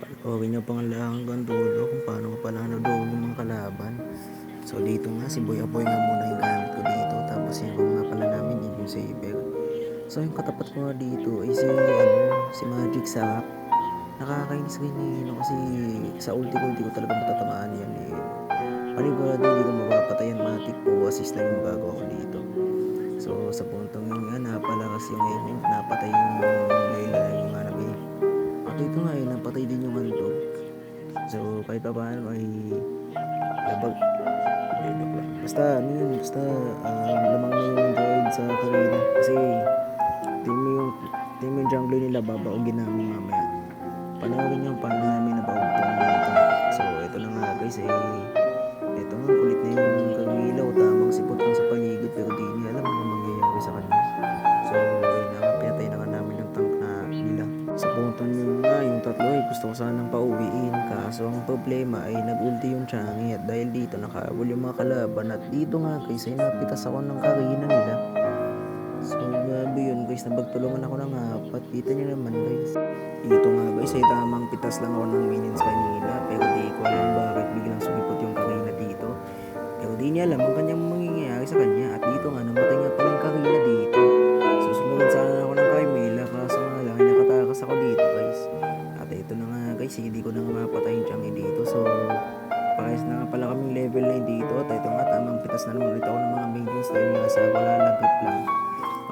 Okay nyo pang lang hanggang dulo kung paano ko pala nadulo ng kalaban. So dito nga si Boy Apoy nga muna yung gamit ko dito. Tapos yung nga pala namin yung saber. So yung katapat ko nga dito ay si Magic Sarap. Nakakainis rin kasi sa ulti ko talaga matatamaan yan panigurado hindi ko mapapatayan, matik po assist lang yung bago ako dito. So sa puntong yun nga napalakas yung aim, napatay yung Layla yung hanap at ito nga napatay din yung handog. So kahit pa paano ay labag basta lamang na yung droid sa karina kasi team yung jungler nila babaugin namin mamaya. Panoorin nyo paano namin nabaugtong dito. So ito na nga guys ito nga kulit na yung Kamilaw, tamang sipot lang sa paligid pero di niya alam ano mangyayari sa kanya. So pinatay na nga namin yung tank na nila. Sa punto nyo nga yung tatlo ay gusto ko sanang pauwiin, kaso ang problema ay nag-ulti yung Changi at dahil dito nakahabol yung mga kalaban at dito nga guys ay napitas ako ng karina nila. So grabe yun guys, nabagtulungan ako ng apat. Kita nyo naman guys, dito nga guys ay tamang pitas lang ako ng minions kanina pero di ko alam bakit biglang sumipot yung karina dito. Pero di niya alam ang kanyang mangyayari sa kanya at dito nga namatay nga pala yung karina dito. Susunod sana ako ng Carmela kaso nga lang nakatakas ako dito guys. At ito na nga guys, hindi ko na nga mapatay yung Changi dito. So pakayas na nga pala kaming level 9 dito at ito nga tamang pitas na naman ulit ako ng mga minions dahil nga sa wala lagip lang.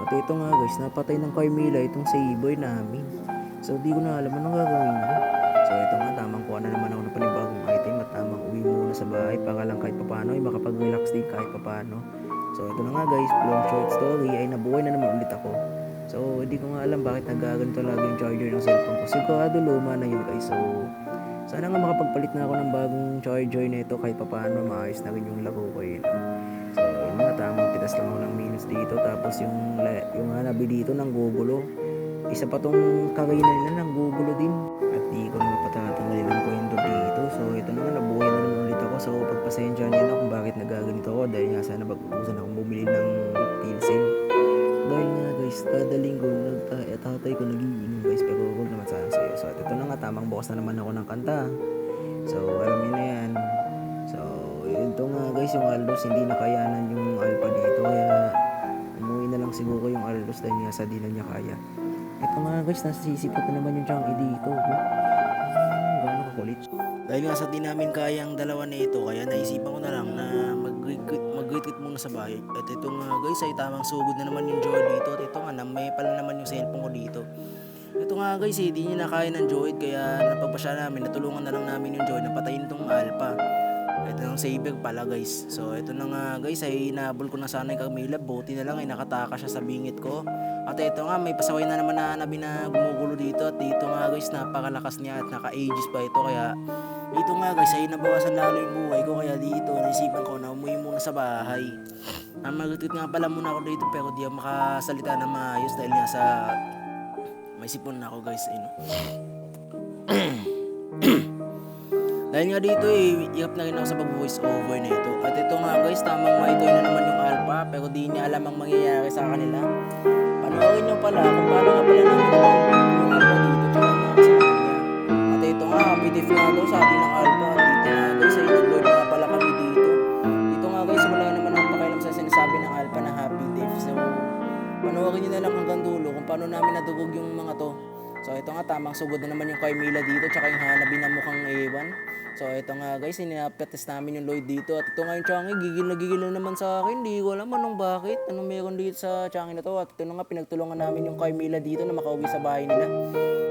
At ito nga guys, napatay ng Carmela itong saber namin. So di ko na alam anong gagawin ko. So ito nga, tamang kuha na naman ako ng panibagong item at tamang uwi muna sa bahay para lang kahit papano ay makapag-relax din kahit papano. So ito na nga guys, long short story ay nabuhay na naman ulit ako. So hindi ko nga alam bakit nagaganto lagi yung charger ng cellphone ko. Sigurado luma na yun guys. So sana nga makapagpalit na ako ng bagong charger na ito kahit papano maayos na rin yung laro ko yun. So yun nga, tamang pitas lang ako ng minutes dito. Tapos yung hanabi dito ng gugulo. Isa pa tong karina nila ng gugulo din. At di ko na mapatatanggalin ang kwento dito. So ito na nga, nabuhay na naman ulit ako. So pagpasensya niyo na kung bakit nagaganito ako. Dahil nga sana pag-utusan akong bumili ng pilsen. Dahil nga guys, kada linggo tatay ko nagiinom guys. Pero huwag naman sana sa'yo. So ito na nga, tamang bukas na naman ako ng kanta. So alam niyo na yan. So ito nga guys, yung Aldos hindi nakayanan yung Alpha dito. Kaya umuwi na lang siguro yung Aldos dahil nga sa di na niya kaya. Ito nga guys, nasisipot na naman yung Changi dito. Gano'n kakulit. Dahil nga sa di namin kaya ang dalawa na ito, kaya naisipan ko na lang na mag-retreat muna sa bahay. At ito nga guys, ay tamang sugod na naman yung Joy dito. At ito nga, may pala naman yung cellphone ko dito. Ito nga guys, di niya nakaya ng Joy. Kaya napagpasya namin, natulungan na lang namin yung Joy na patayin itong Alpha. Ito yung saber pala guys. So ito na nga guys, ay nahabol ko na sana yung Carmela. Buti na lang ay nakataka siya sa bingit ko. At ito nga, may pasaway na naman na hanabi na gumugulo dito. At dito nga guys, napakalakas niya at naka-aegis pa ito. Kaya dito nga guys, ay nabawasan lalo yung buhay ko. Kaya dito, naisipan ko na umuwi muna sa bahay. Mag-retreat nga pala muna ako dito pero di ako makasalita na maayos dahil nga sa may sipon na ako guys. Dahil nga dito ihap na rin ako sa pag-voice over na ito. At ito nga guys, tamang maitoy na naman yung Alpha pero di niya alam ang mangyayari sa kanila. Panoorin nyo pala kung paano nga pala namin yung Alpha dito tsaka nga sa kanya. At ito nga, PDF nga daw sabi ng Alpha. Dito nga guys, ay nag-load nga pala kami dito. Dito nga guys, wala naman ang pakialam sa sinasabi ng Alpha na happy death. So panoorin nyo na lang hanggang dulo kung paano namin nadugog yung mga to. So ito nga, tamang sugod na naman yung Carmela dito tsaka yung hanabi na mukhang A1. So ito nga guys, inapetest namin yung Lloyd dito. At ito nga yung Changi, gigil na naman sa akin. Di ko alam anong bakit, anong meron dito sa Changi na to. At ito na nga, pinagtulungan namin yung Carmela dito na makauwi sa bahay nila.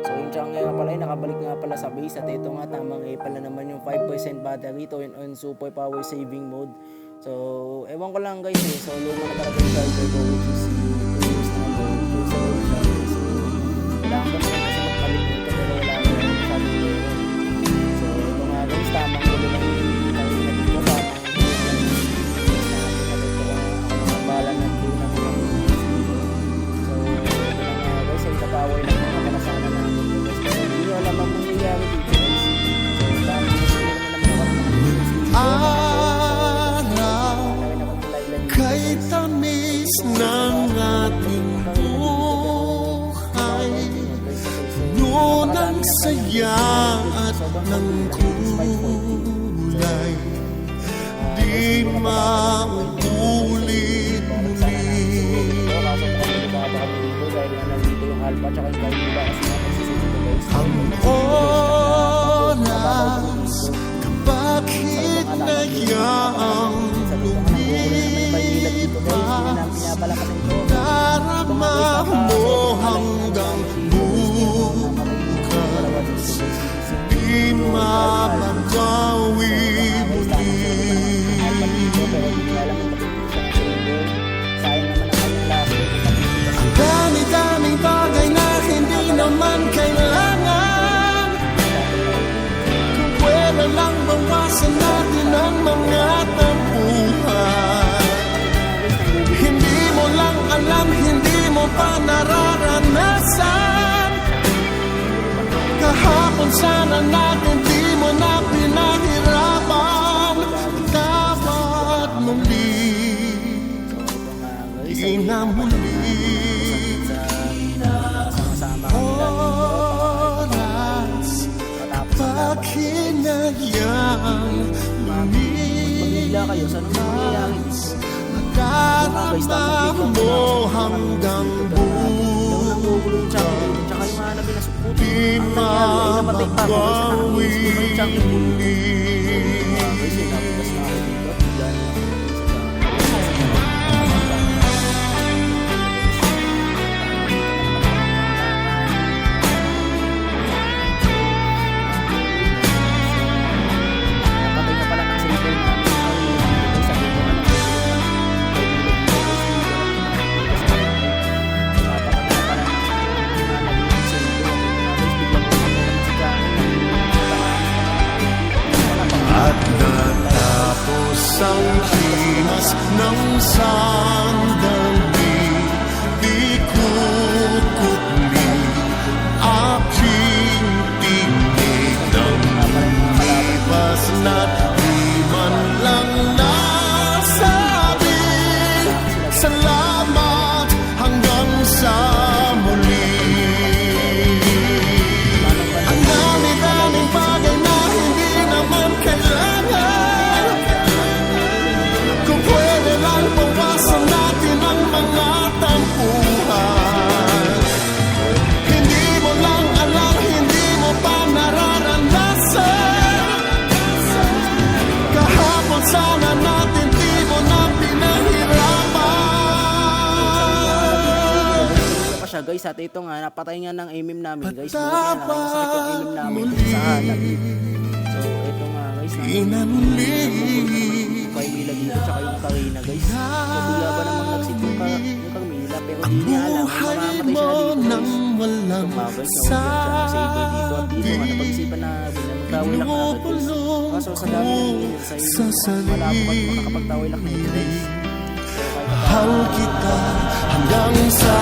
So yung Changi nga pala, nakabalik nga pala sa base. At ito nga, tamang A pala naman yung 5% battery to on super power saving mode. So ewan ko lang guys so luma na talaga yung charger ko which is yung na go sa Lloyd Changi. So kailangan ko naman kasi magpalit nito pero wala ko lang masyadong meron. So ito nga guys, tamang gulo na yung Carmela dito. Tamang bala na blue na mga minutes dito. So ito na nga guys, ay power lang mga kalasana namin guys. Pero hindi nyo alam ang mangyayari dito guys. So tamang gusto nyo naman naman ako ng mga minutes dito. Kay tamis ng ating buhay, noon ang saya lahat ng kulay di mauulit muli. Ang oras kapag hinayaang lumipas, darama mo hanggang bukas, di mababawi muli. Ang dami-daming bagay na hindi naman kailangan, kung pwede lang bawasan natin ang mga tampuhan. Hindi mo lang alam, hindi mo pa nararanasan. Kahapon sana natin di mo na pinahirapan. Dapat muli, di na muli. Oras kapag hinayang kayo, saan ang mangyayari? darama mo hanggang bukas, Tsaka yung mga nabinasukot. di mababawi muli. At natapos ang kimas ng sandali, di kukutli aking tinig ng lipas na't di man lang nasabi salamat hanggang sa muli. Ang dami-daming bagay na hindi naman kailangan, kung pwede lang bawasan natin ang mga tampuhan. Hindi mo lang alam, hindi mo pa nararanasan. Kahapon sana natin di mo na pinahirapan. Pa siya guys, at ito nga napatay nga ng aimim namin guys. Buti nga masakit yung aimim namin sa halag. So ito nga guys, Di na muli, kay Mila dito tsaka yung Karina guys. So bigla ba namang nagsit yung Carmila, pero di niya alam buhay mamamatay mo siya na dito nang guys. walang Guys, na siya saber dito at dito nga napag-isipan na magtaway lak na agad guys. Kaso sa dami ng minil sa inyo, wala po kami makakapagtaway lak na ito guys. So kahit mahal kita hanggang sa